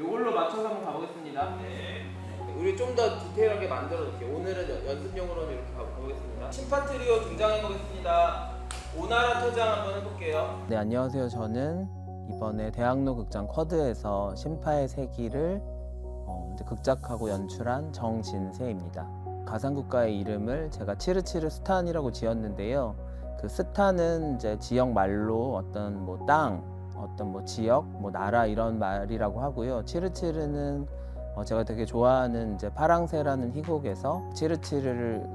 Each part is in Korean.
이걸로 맞춰서 한번 가보겠습니다. 우리 좀 더 디테일하게 만들어줄게요. 오늘은 연습용으로는 이렇게 가보겠습니다. 심파 트리오 등장해보겠습니다. 오나라 퇴장 한번 해볼게요. 네, 안녕하세요. 저는 이번에 대학로 극장 쿼드에서 심파의 세기를 이제 극작하고 연출한 정진세입니다. 가상국가의 이름을 제가 치르치르 스탄이라고 지었는데요. 그 스탄은 이제 지역 말로 어떤 뭐 땅, 어떤 뭐 지역, 뭐 나라 이런 말이라고 하고요. 치르치르는 제가 되게 좋아하는 이제 파랑새라는 희곡에서 치르치르를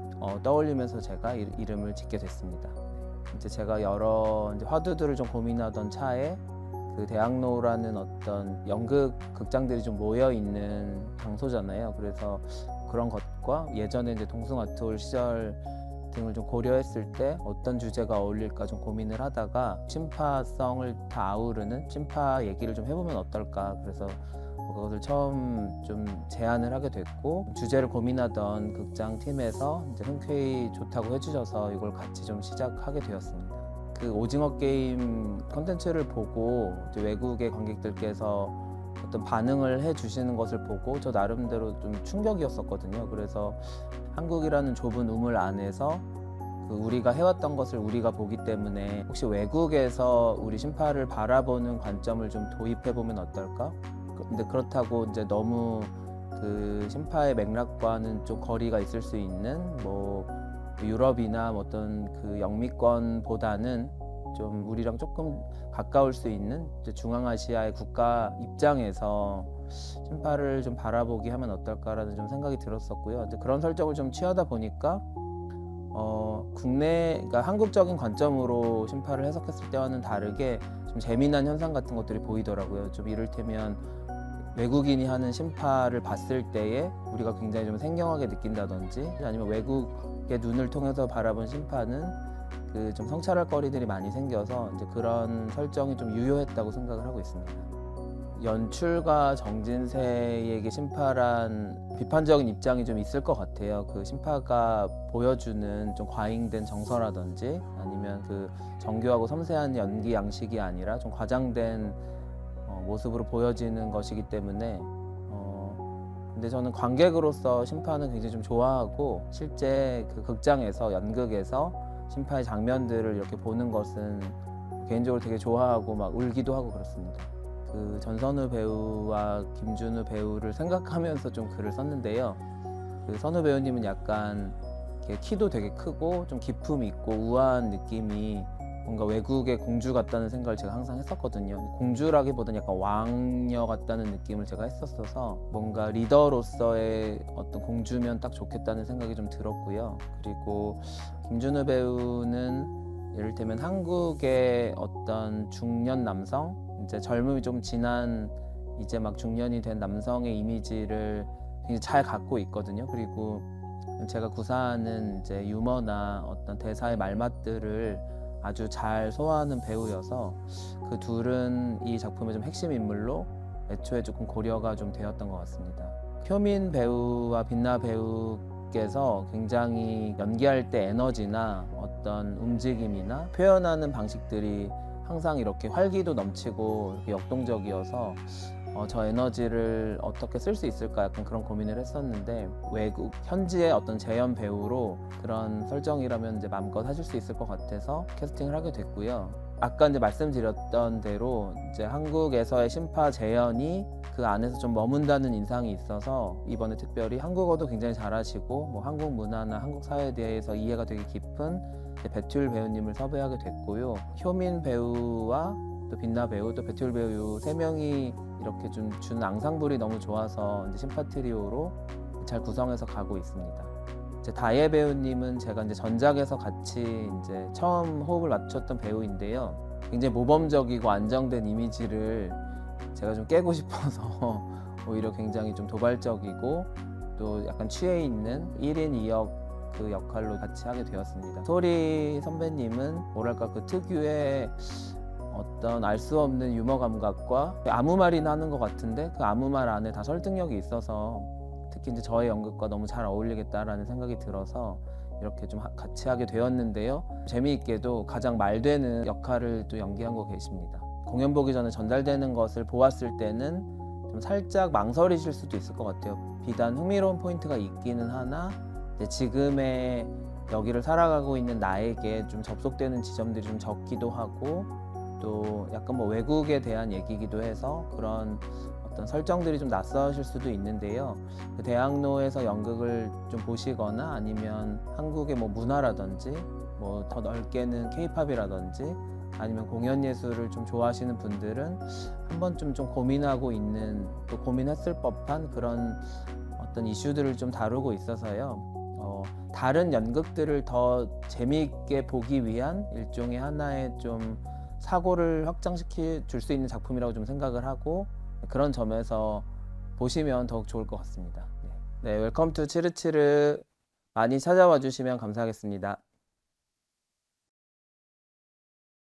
떠올리면서 제가 이름을 짓게 됐습니다. 이제 제가 여러 이제 화두들을 좀 고민하던 차에 그 대학로라는 어떤 연극 극장들이 좀 모여 있는 장소잖아요. 그래서 그런 것과 예전에 이제 동숭아톨 시절 등을 좀 고려했을 때 어떤 주제가 어울릴까 좀 고민을 하다가 심파성을 다 아우르는 심파 얘기를 좀 해보면 어떨까. 그래서 그것을 처음 좀 제안을 하게 됐고, 주제를 고민하던 극장 팀에서 이제 흔쾌히 좋다고 해주셔서 이걸 같이 좀 시작하게 되었습니다. 그 오징어 게임 콘텐츠를 보고 이제 외국의 관객들께서 어떤 반응을 해주시는 것을 보고 저 나름대로 좀 충격이었었거든요. 그래서 한국이라는 좁은 우물 안에서 그 우리가 해왔던 것을 우리가 보기 때문에 혹시 외국에서 우리 심파를 바라보는 관점을 좀 도입해보면 어떨까? 근데 그렇다고 이제 너무 그 심파의 맥락과는 좀 거리가 있을 수 있는 뭐 유럽이나 어떤 그 영미권보다는 좀 우리랑 조금 가까울 수 있는 이제 중앙아시아의 국가 입장에서 심파를 좀 바라보게 하면 어떨까라는 좀 생각이 들었었고요. 근데 그런 설정을 좀 취하다 보니까 그러니까 한국적인 관점으로 심파를 해석했을 때와는 다르게 좀 재미난 현상 같은 것들이 보이더라고요. 좀 이를테면 외국인이 하는 심파를 봤을 때에 우리가 굉장히 좀 생경하게 느낀다든지, 아니면 외국의 눈을 통해서 바라본 심파는 그 좀 성찰할 거리들이 많이 생겨서 이제 그런 설정이 좀 유효했다고 생각을 하고 있습니다. 연출가 정진세에게 심파란 비판적인 입장이 좀 있을 것 같아요. 그 심파가 보여주는 좀 과잉된 정서라든지 아니면 그 정교하고 섬세한 연기 양식이 아니라 좀 과장된 모습으로 보여지는 것이기 때문에 근데 저는 관객으로서 심파는 굉장히 좀 좋아하고, 실제 그 극장에서 연극에서 심파의 장면들을 이렇게 보는 것은 개인적으로 되게 좋아하고 막 울기도 하고 그렇습니다. 그 전선우 배우와 김준우 배우를 생각하면서 좀 글을 썼는데요. 그 선우 배우님은 약간 키도 되게 크고 좀 기품 있고 우아한 느낌이 뭔가 외국의 공주 같다는 생각을 제가 항상 했었거든요. 공주라기보다는 약간 왕녀 같다는 느낌을 제가 했었어서 뭔가 리더로서의 어떤 공주면 딱 좋겠다는 생각이 좀 들었고요. 그리고 김준우 배우는 이를테면 한국의 어떤 중년 남성, 이제 젊음이 좀 지난 이제 막 중년이 된 남성의 이미지를 굉장히 잘 갖고 있거든요. 그리고 제가 구사하는 이제 유머나 어떤 대사의 말맛들을 아주 잘 소화하는 배우여서 그 둘은 이 작품의 좀 핵심 인물로 애초에 조금 고려가 좀 되었던 것 같습니다. 효민 배우와 빛나 배우께서 굉장히 연기할 때 에너지나 어떤 움직임이나 표현하는 방식들이 항상 이렇게 활기도 넘치고 이렇게 역동적이어서 저 에너지를 어떻게 쓸 수 있을까 약간 그런 고민을 했었는데, 외국 현지의 어떤 재연 배우로 그런 설정이라면 이제 마음껏 하실 수 있을 것 같아서 캐스팅을 하게 됐고요. 아까 이제 말씀드렸던 대로 이제 한국에서의 심파 재연이 그 안에서 좀 머문다는 인상이 있어서 이번에 특별히 한국어도 굉장히 잘하시고 뭐 한국 문화나 한국 사회에 대해서 이해가 되게 깊은 배튜일 배우님을 섭외하게 됐고요. 효민 배우와 또 빛나 배우, 또 배튜일 배우 세 명이 이렇게 준 앙상블이 너무 좋아서 이제 심파 트리오로 잘 구성해서 가고 있습니다. 이제 다혜 배우님은 제가 이제 전작에서 같이 이제 처음 호흡을 맞췄던 배우인데요. 굉장히 모범적이고 안정된 이미지를 제가 좀 깨고 싶어서 오히려 굉장히 좀 도발적이고 또 약간 취해 있는 1인 2역 그 역할로 같이 하게 되었습니다. 소리 선배님은 뭐랄까 그 특유의 어떤 알 수 없는 유머 감각과 아무 말이나 하는 것 같은데 그 아무 말 안에 다 설득력이 있어서 특히 이제 저의 연극과 너무 잘 어울리겠다라는 생각이 들어서 이렇게 좀 같이 하게 되었는데요. 재미있게도 가장 말되는 역할을 또 연기한 거 계십니다. 공연 보기 전에 전달되는 것을 보았을 때는 좀 좀 살짝 망설이실 수도 있을 것 같아요. 비단 흥미로운 포인트가 있기는 하나 이제 지금의 여기를 살아가고 있는 나에게 좀 접속되는 지점들이 좀 적기도 하고 또 약간 뭐 외국에 대한 얘기이기도 해서 그런 어떤 설정들이 좀 낯서실 수도 있는데요. 그 대학로에서 연극을 좀 보시거나 아니면 한국의 뭐 문화라든지 뭐 더 넓게는 케이팝이라든지 아니면 공연 예술을 좀 좋아하시는 분들은 한 번쯤 좀 고민하고 있는 또 고민했을 법한 그런 어떤 이슈들을 좀 다루고 있어서요. 다른 연극들을 더 재미있게 보기 위한 일종의 하나의 좀 사고를 확장시켜 줄 수 있는 작품이라고 좀 생각을 하고 그런 점에서 보시면 더욱 좋을 것 같습니다. 네, 웰컴 투 치르치르 많이 찾아와 주시면 감사하겠습니다.